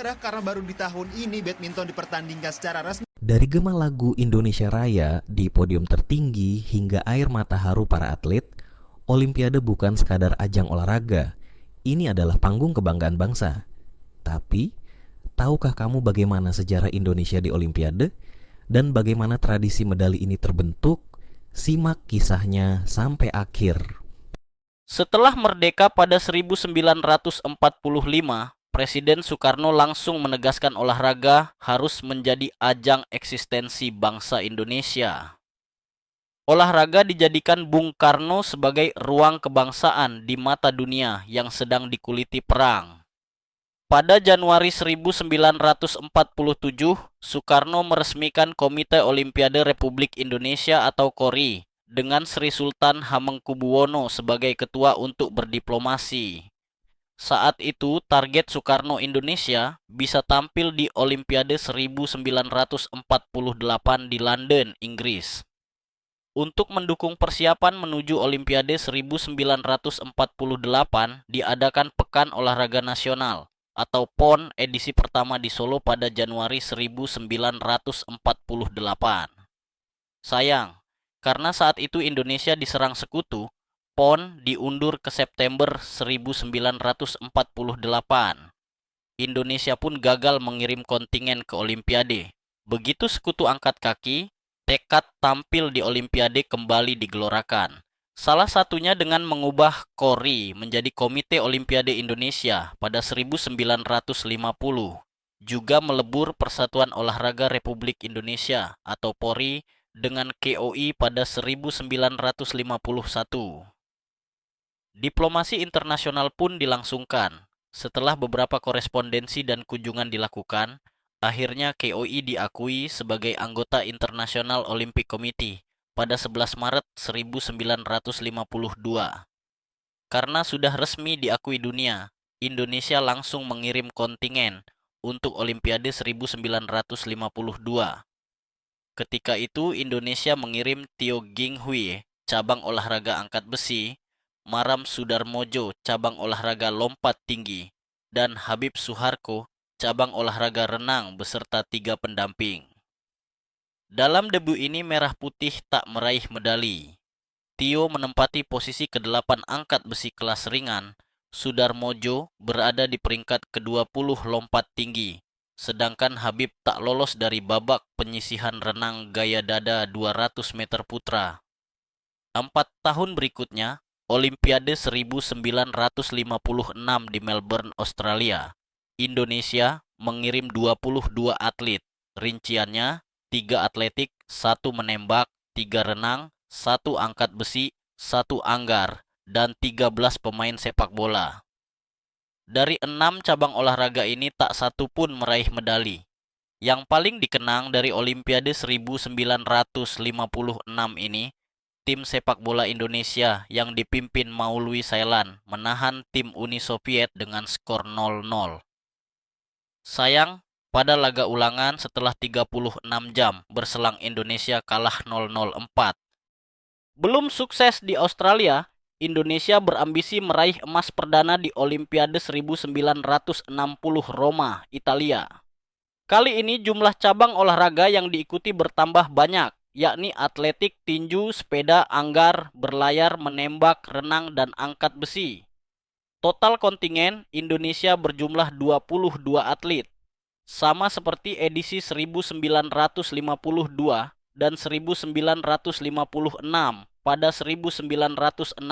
bersejarah karena baru di tahun ini badminton dipertandingkan secara resmi. Dari gema lagu Indonesia Raya di podium tertinggi hingga air mata haru para atlet, Olimpiade bukan sekadar ajang olahraga. Ini adalah panggung kebanggaan bangsa. Tapi, tahukah kamu bagaimana sejarah Indonesia di Olimpiade? Dan bagaimana tradisi medali ini terbentuk? Simak kisahnya sampai akhir. Setelah merdeka pada 1945, Presiden Soekarno langsung menegaskan olahraga harus menjadi ajang eksistensi bangsa Indonesia. Olahraga dijadikan Bung Karno sebagai ruang kebangsaan di mata dunia yang sedang dikuliti perang. Pada Januari 1947, Soekarno meresmikan Komite Olimpiade Republik Indonesia atau KORI dengan Sri Sultan Hamengkubuwono sebagai ketua untuk berdiplomasi. Saat itu, target Soekarno Indonesia bisa tampil di Olimpiade 1948 di London, Inggris. Untuk mendukung persiapan menuju Olimpiade 1948, diadakan Pekan Olahraga Nasional atau PON edisi pertama di Solo pada Januari 1948. Sayang, karena saat itu Indonesia diserang sekutu, PON diundur ke September 1948. Indonesia pun gagal mengirim kontingen ke Olimpiade. Begitu sekutu angkat kaki, tekad tampil di Olimpiade kembali digelorakan. Salah satunya dengan mengubah KORI menjadi Komite Olimpiade Indonesia pada 1950. Juga melebur Persatuan Olahraga Republik Indonesia atau PORI dengan KOI pada 1951. Diplomasi internasional pun dilangsungkan. Setelah beberapa korespondensi dan kunjungan dilakukan, akhirnya KOI diakui sebagai anggota International Olympic Committee pada 11 Maret 1952. Karena sudah resmi diakui dunia, Indonesia langsung mengirim kontingen untuk Olimpiade 1952. Ketika itu Indonesia mengirim Tio Ging Hui, cabang olahraga angkat besi, Maram Sudarmojo, cabang olahraga lompat tinggi, dan Habib Suharko, cabang olahraga renang beserta 3 pendamping. Dalam debu ini Merah Putih tak meraih medali. Tio menempati posisi ke-8 angkat besi kelas ringan, Sudarmojo berada di peringkat ke-20 lompat tinggi, sedangkan Habib tak lolos dari babak penyisihan renang gaya dada 200 meter putra. 4 tahun berikutnya, Olimpiade 1956 di Melbourne, Australia, Indonesia mengirim 22 atlet, rinciannya 3 atletik, 1 menembak, 3 renang, 1 angkat besi, 1 anggar, dan 13 pemain sepak bola. Dari 6 cabang olahraga ini tak satu pun meraih medali. Yang paling dikenang dari Olimpiade 1956 ini, tim sepak bola Indonesia yang dipimpin Maulwi Sailan menahan tim Uni Soviet dengan skor 0-0. Sayang, pada laga ulangan setelah 36 jam berselang Indonesia kalah 0-0-4. Belum sukses di Australia, Indonesia berambisi meraih emas perdana di Olimpiade 1960 Roma, Italia. Kali ini jumlah cabang olahraga yang diikuti bertambah banyak, yakni atletik, tinju, sepeda, anggar, berlayar, menembak, renang, dan angkat besi. Total kontingen Indonesia berjumlah 22 atlet, sama seperti edisi 1952 dan 1956. Pada 1960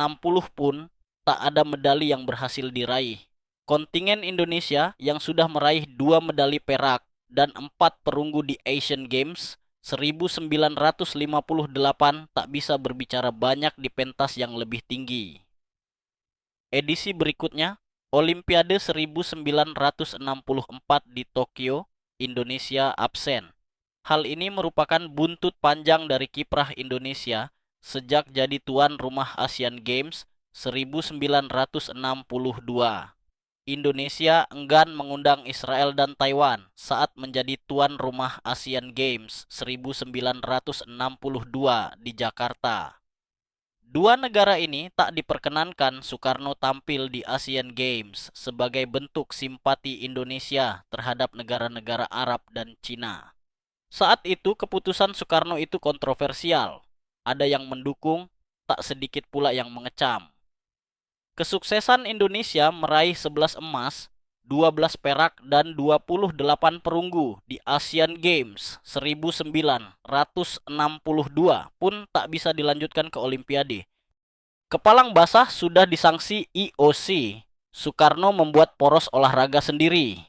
pun tak ada medali yang berhasil diraih. Kontingen Indonesia yang sudah meraih 2 medali perak dan 4 perunggu di Asian Games 1958 tak bisa berbicara banyak di pentas yang lebih tinggi. Edisi berikutnya, Olimpiade 1964 di Tokyo, Indonesia absen. Hal ini merupakan buntut panjang dari kiprah Indonesia sejak jadi tuan rumah Asian Games 1962. Indonesia enggan mengundang Israel dan Taiwan saat menjadi tuan rumah Asian Games 1962 di Jakarta. Dua negara ini tak diperkenankan Soekarno tampil di Asian Games sebagai bentuk simpati Indonesia terhadap negara-negara Arab dan Cina. Saat itu keputusan Soekarno itu kontroversial. Ada yang mendukung, tak sedikit pula yang mengecam. Kesuksesan Indonesia meraih 11 emas, 12 perak, dan 28 perunggu di Asian Games 1962 pun tak bisa dilanjutkan ke Olimpiade. Kepalang basah sudah disangsi IOC. Soekarno membuat poros olahraga sendiri.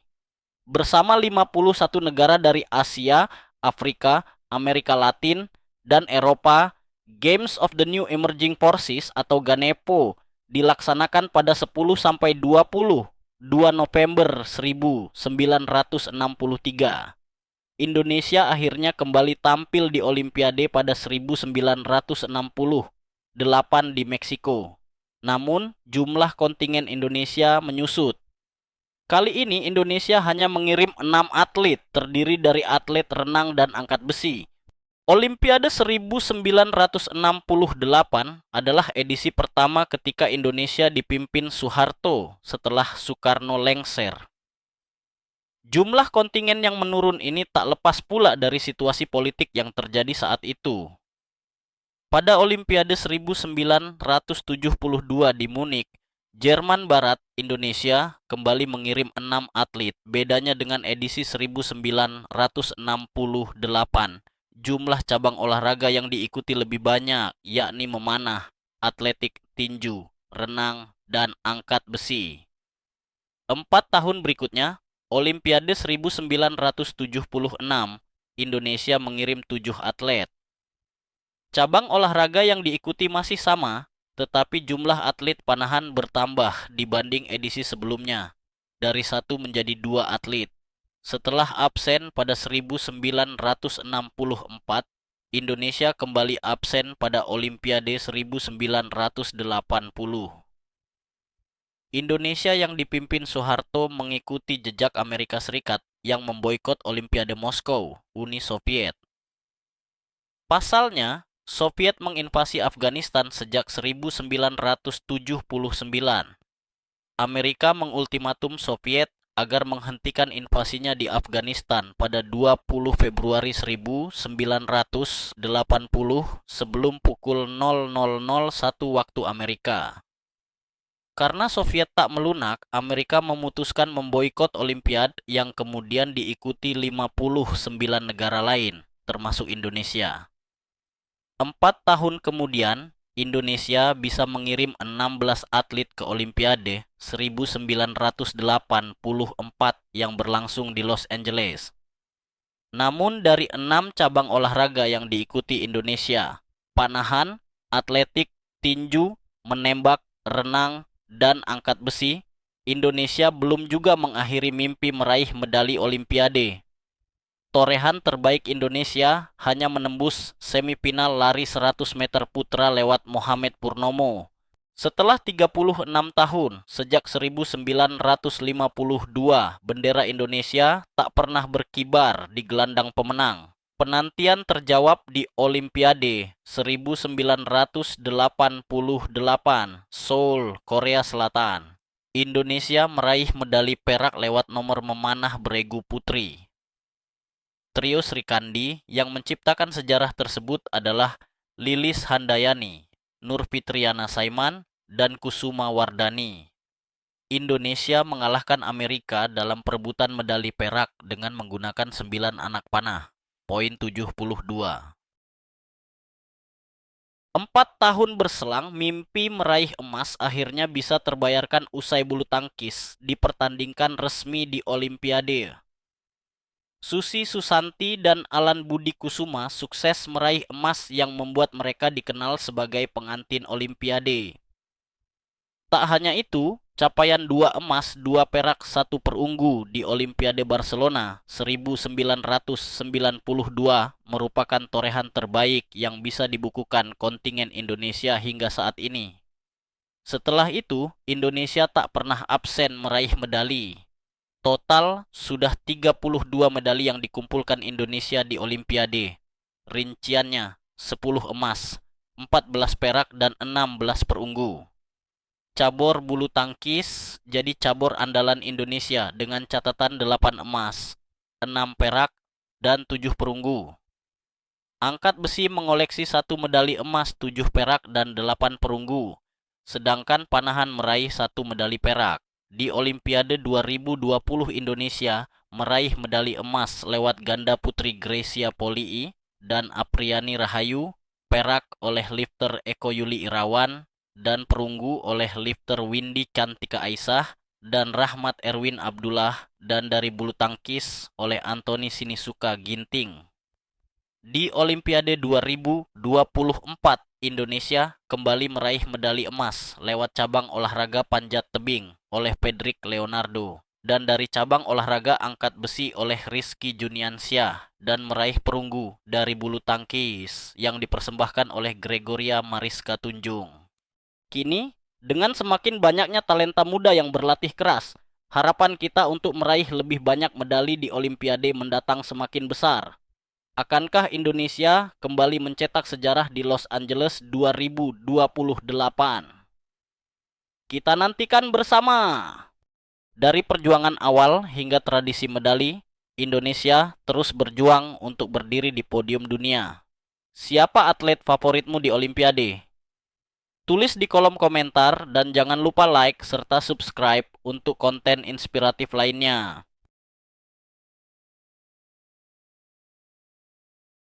Bersama 51 negara dari Asia, Afrika, Amerika Latin, dan Eropa, Games of the New Emerging Forces atau GANEPO dilaksanakan pada 10–22 November 1963. Indonesia akhirnya kembali tampil di Olimpiade pada 1968 di Meksiko. Namun, jumlah kontingen Indonesia menyusut. Kali ini Indonesia hanya mengirim 6 atlet, terdiri dari atlet renang dan angkat besi. Olimpiade 1968 adalah edisi pertama ketika Indonesia dipimpin Soeharto setelah Soekarno lengser. Jumlah kontingen yang menurun ini tak lepas pula dari situasi politik yang terjadi saat itu. Pada Olimpiade 1972 di Munich, Jerman Barat, Indonesia kembali mengirim 6 atlet. Bedanya dengan edisi 1968, jumlah cabang olahraga yang diikuti lebih banyak, yakni memanah, atletik tinju, renang, dan angkat besi. 4 tahun berikutnya, Olimpiade 1976, Indonesia mengirim 7 atlet. Cabang olahraga yang diikuti masih sama, tetapi jumlah atlet panahan bertambah dibanding edisi sebelumnya, dari 1 menjadi 2 atlet. Setelah absen pada 1964, Indonesia kembali absen pada Olimpiade 1980. Indonesia yang dipimpin Soeharto mengikuti jejak Amerika Serikat yang memboikot Olimpiade Moskow, Uni Soviet. Pasalnya, Soviet menginvasi Afghanistan sejak 1979. Amerika mengultimatum Soviet agar menghentikan invasinya di Afghanistan pada 20 Februari 1980 sebelum pukul 00.01 waktu Amerika. Karena Soviet tak melunak, Amerika memutuskan memboikot Olimpiade yang kemudian diikuti 59 negara lain, termasuk Indonesia. 4 tahun kemudian, Indonesia bisa mengirim 16 atlet ke Olimpiade 1984 yang berlangsung di Los Angeles. Namun dari 6 cabang olahraga yang diikuti Indonesia, panahan, atletik, tinju, menembak, renang, dan angkat besi, Indonesia belum juga mengakhiri mimpi meraih medali Olimpiade. Torehan terbaik Indonesia hanya menembus semifinal lari 100 meter putra lewat Mohamed Purnomo. Setelah 36 tahun, sejak 1952, bendera Indonesia tak pernah berkibar di gelandang pemenang. Penantian terjawab di Olimpiade 1988, Seoul, Korea Selatan. Indonesia meraih medali perak lewat nomor memanah beregu putri. Trio Sri Kandi yang menciptakan sejarah tersebut adalah Lilis Handayani, Nur Fitriana Saiman, dan Kusuma Wardani. Indonesia mengalahkan Amerika dalam perebutan medali perak dengan menggunakan 9 anak panah, poin 72. 4 tahun berselang, mimpi meraih emas akhirnya bisa terbayarkan usai bulu tangkis dipertandingkan resmi di Olimpiade. Susi Susanti dan Alan Budi Kusuma sukses meraih emas yang membuat mereka dikenal sebagai pengantin Olimpiade. Tak hanya itu, capaian 2 emas, 2 perak, 1 perunggu di Olimpiade Barcelona 1992 merupakan torehan terbaik yang bisa dibukukan kontingen Indonesia hingga saat ini. Setelah itu, Indonesia tak pernah absen meraih medali. Total sudah 32 medali yang dikumpulkan Indonesia di Olimpiade. Rinciannya 10 emas, 14 perak dan 16 perunggu. Cabur bulu tangkis jadi cabur andalan Indonesia dengan catatan 8 emas, 6 perak, dan 7 perunggu. Angkat besi mengoleksi 1 medali emas, 7 perak, dan 8 perunggu. Sedangkan panahan meraih 1 medali perak. Di Olimpiade 2020 Indonesia meraih medali emas lewat ganda putri Gracia Polii dan Apriani Rahayu, perak oleh lifter Eko Yuli Irawan, dan perunggu oleh lifter Windy Cantika Aisyah dan Rahmat Erwin Abdullah, dan dari bulu tangkis oleh Anthony Sinisuka Ginting. Di Olimpiade 2024, Indonesia kembali meraih medali emas lewat cabang olahraga panjat tebing oleh Pedrik Leonardo, dan dari cabang olahraga angkat besi oleh Rizky Juniansyah, dan meraih perunggu dari bulu tangkis yang dipersembahkan oleh Gregoria Mariska Tunjung. Kini, dengan semakin banyaknya talenta muda yang berlatih keras, harapan kita untuk meraih lebih banyak medali di Olimpiade mendatang semakin besar. Akankah Indonesia kembali mencetak sejarah di Los Angeles 2028? Kita nantikan bersama. Dari perjuangan awal hingga tradisi medali, Indonesia terus berjuang untuk berdiri di podium dunia. Siapa atlet favoritmu di Olimpiade? Tulis di kolom komentar dan jangan lupa like serta subscribe untuk konten inspiratif lainnya.